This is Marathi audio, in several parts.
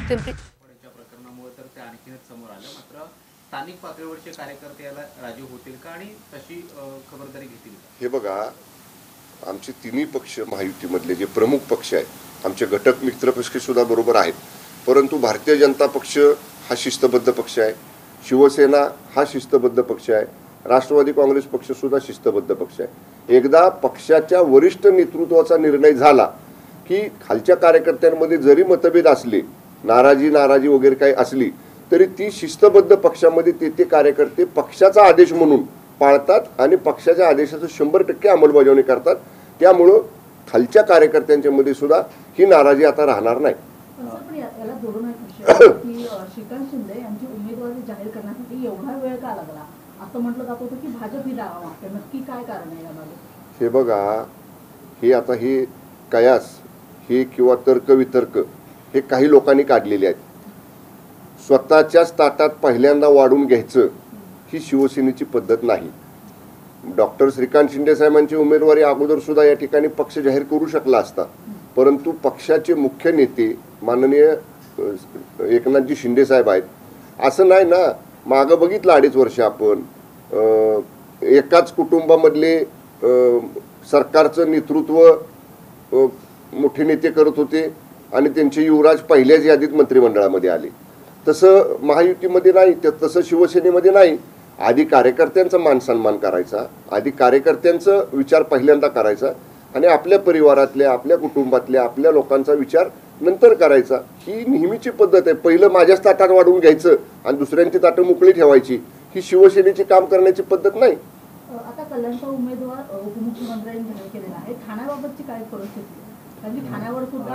पिंपरी प्रकरणामुळे तर ते आणखीनच समोर आलं. मात्र स्थानिक पातळीवरचे कार्यकर्ते याला राजी होतील का आणि तशी खबरदारी घेतील का? हे बघा, आमचे तिन्ही पक्ष महायुतीमधले जे प्रमुख पक्ष आहेत, आमचे घटक मित्र पक्ष सुद्धा बरोबर आहेत, परंतु भारतीय जनता पक्ष हा शिस्तबद्ध पक्ष आहे, शिवसेना हा शिस्तबद्ध पक्ष आहे, राष्ट्रवादी काँग्रेस पक्ष सुद्धा शिस्तबद्ध पक्ष आहे. एकदा पक्षाच्या वरिष्ठ नेतृत्वाचा निर्णय झाला की खालच्या कार्यकर्त्यांमध्ये जरी मतभेद असले, नाराजी वगैरे काही असली, तरी ती शिस्तबद्ध पक्षामध्ये ते कार्यकर्ते पक्षाचा आदेश म्हणून पाळतात आणि पक्षाच्या आदेशाचं 100% अंमलबजावणी करतात. त्यामुळं खालच्या कार्यकर्त्यांच्या मध्ये सुद्धा ही नाराजी आता राहणार नाही. याला जोडून एक विषय की श्रीकांत शिंदे यांची उमेदवारी जाहीर करण्यासाठी एवढा वेळ का लागला असं म्हटलं जात होतं की भाजप ही दावा मागते. नक्की काय कारण आहे यामागे? हे बघा, हे आता हे कयास हे किंवा तर्कवितर्क हे काही लोकांनी काढलेले आहेत. स्वतःच्याच ताटात पहिल्यांदा वाढून घ्यायचं ही शिवसेनेची पद्धत नाही. डॉक्टर श्रीकांत शिंदे साहेबांची उमेदवारी अगोदर सुद्धा या ठिकाणी पक्ष जाहीर करू शकला असता, परंतु पक्षाचे मुख्य नेते माननीय एकनाथजी शिंदे साहेब आहेत. असं नाही ना, मागं बघितलं 2.5 वर्ष आपण एकाच कुटुंबामधले सरकारचं नेतृत्व मोठे नेते करत होते आणि त्यांचे युवराज पहिल्याच यादीत मंत्रिमंडळामध्ये आले. तसं महायुतीमध्ये नाही, तसं शिवसेनेमध्ये नाही. आधी कार्यकर्त्यांचा मान सन्मान करायचा, आधी कार्यकर्त्यांचा विचार पहिल्यांदा करायचा आणि आपल्या परिवारातल्या, आपल्या कुटुंबातल्या, आपल्या लोकांचा विचार नंतर करायचा. ही नेहमीची पद्धत आहे. पहिलं माझ्याच ताटात वाढवून घ्यायचं आणि दुसऱ्यांची ताटं मोकळी ठेवायची, ही शिवसेनेची काम करण्याची पद्धत नाही. आता कल्याणचा उमेदवार उपमुख्यमंत्र्यांनी जाहीर केलेला आहे. ठाण्याबाबतची काय परिस्थिती? ठाण्यावर सुद्धा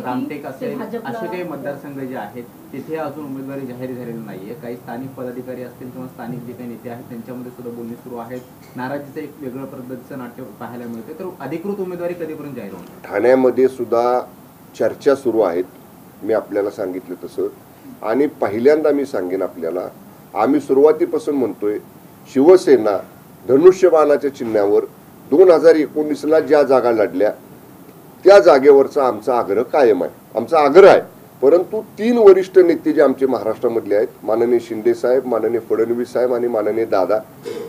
रामटेक असे काही मतदारसंघ जे आहेत तिथे अजून उमेदवारी जाहीर झालेली नाहीये. काही स्थानिक पदाधिकारी असतील किंवा स्थानिक जे काही नेते आहेत त्यांच्यामध्ये सुद्धा बोलणी सुरू आहेत. नाराजीचं एक वेगळं पद्धतीचं नाट्य पाहायला मिळते. तर अधिकृत उमेदवारी कधीपर्यंत जाहीर होणार? ठाण्यामध्ये सुद्धा चर्चा सुरू आहेत, मी आपल्याला सांगितलं तसं. आणि पहिल्यांदा मी सांगेन आपल्याला, आम्ही सुरुवातीपासून म्हणतोय, शिवसेना धनुष्यबाणाच्या चिन्हावर 2019ला ज्या जागा लढल्या त्या जागेवरचा आमचा आग्रह कायम आहे, आमचा आग्रह आहे. परंतु 3 वरिष्ठ नेते जे आमचे महाराष्ट्रामधले आहेत, माननीय शिंदे साहेब, माननीय फडणवीस साहेब आणि माननीय दादा,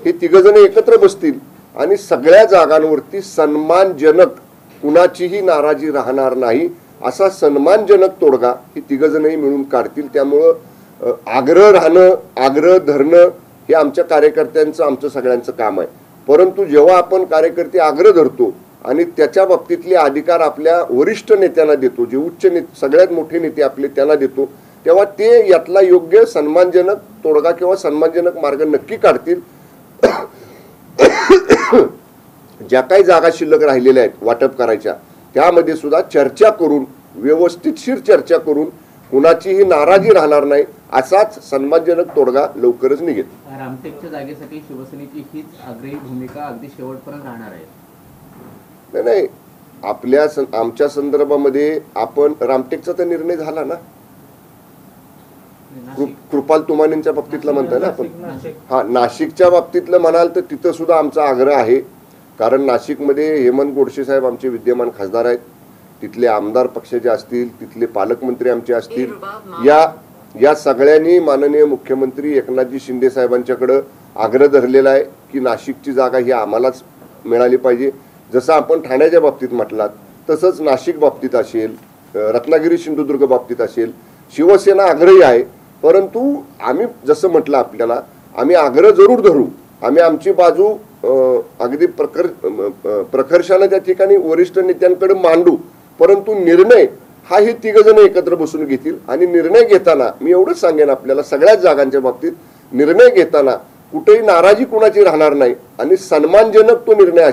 हे 3 जण एकत्र बसतील आणि सगळ्या जागांवरती सन्मानजनक, कुणाचीही नाराजी राहणार नाही असा सन्मानजनक तोडगा हे 3 जणही मिळून काढतील. त्यामुळं आग्रह राहणं, आग्रह धरणं हे आमच्या कार्यकर्त्यांचं, आमचं सगळ्यांचं काम आहे. परंतु जेव्हा आपण कार्यकर्ते आग्रह धरतो आणि त्याच्या बाबतीतले अधिकार आपल्या वरिष्ठ नेत्यांना देतो, जे उच्च नेते, सगळ्यात मोठे नेते आपले त्यांना देतो, तेव्हा ते यातला योग्य सन्मानजनक तोडगा किंवा सन्मानजनक मार्ग नक्की काढतील. ज्या काही जागा शिल्लक राहिलेल्या आहेत वाटप करायच्या, त्यामध्ये सुद्धा चर्चा करून, व्यवस्थितशीर चर्चा करून, कुणाचीही नाराजी राहणार नाही असाच सन्मानजनक तोडगा लवकरच निघेल. रामटेकच्या जागेसाठी शिवसेनेची हीच आग्रही भूमिका अगदी शेवटपर्यंत राहणार आहे? नाही, आमच्या संदर्भामध्ये आपण रामटेकचा तर निर्णय झाला ना, कृपाल तुमानेंच्या बाबतीतला म्हणताय ना आपण. हा, नाशिकच्या बाबतीतलं म्हणाल तर तिथं सुद्धा आमचा आग्रह आहे. कारण नाशिकमध्ये हेमंत गोडसे साहेब आमचे विद्यमान खासदार आहेत, तिथले आमदार पक्षाचे असतील, तिथले पालकमंत्री आमचे असतील, या सगळ्यांनी माननीय मुख्यमंत्री एकनाथजी शिंदे साहेबांच्याकडे आग्रह धरलेला आहे की नाशिकची जागा ही आम्हालाच मिळाली पाहिजे. जसं आपण ठाण्याच्या बाबतीत म्हटलात तसंच नाशिक बाबतीत असेल, रत्नागिरी सिंधुदुर्ग बाबतीत असेल, शिवसेना आग्रही आहे. परंतु आम्ही जसं म्हटलं आपल्याला, आम्ही आग्रह जरूर धरू, आम्ही आमची बाजू अगदी प्रकर्षाने त्या ठिकाणी वरिष्ठ नेत्यांकडे मांडू. परंतु निर्णय हा हे 3 जण एकत्र बसून घेतील आणि निर्णय घेताना मी एवढंच सांगेन आपल्याला, सगळ्याच जागांच्या बाबतीत निर्णय घेताना कुठेही नाराजी कुणाची राहणार नाही आणि सन्मानजनक तो निर्णय असेल.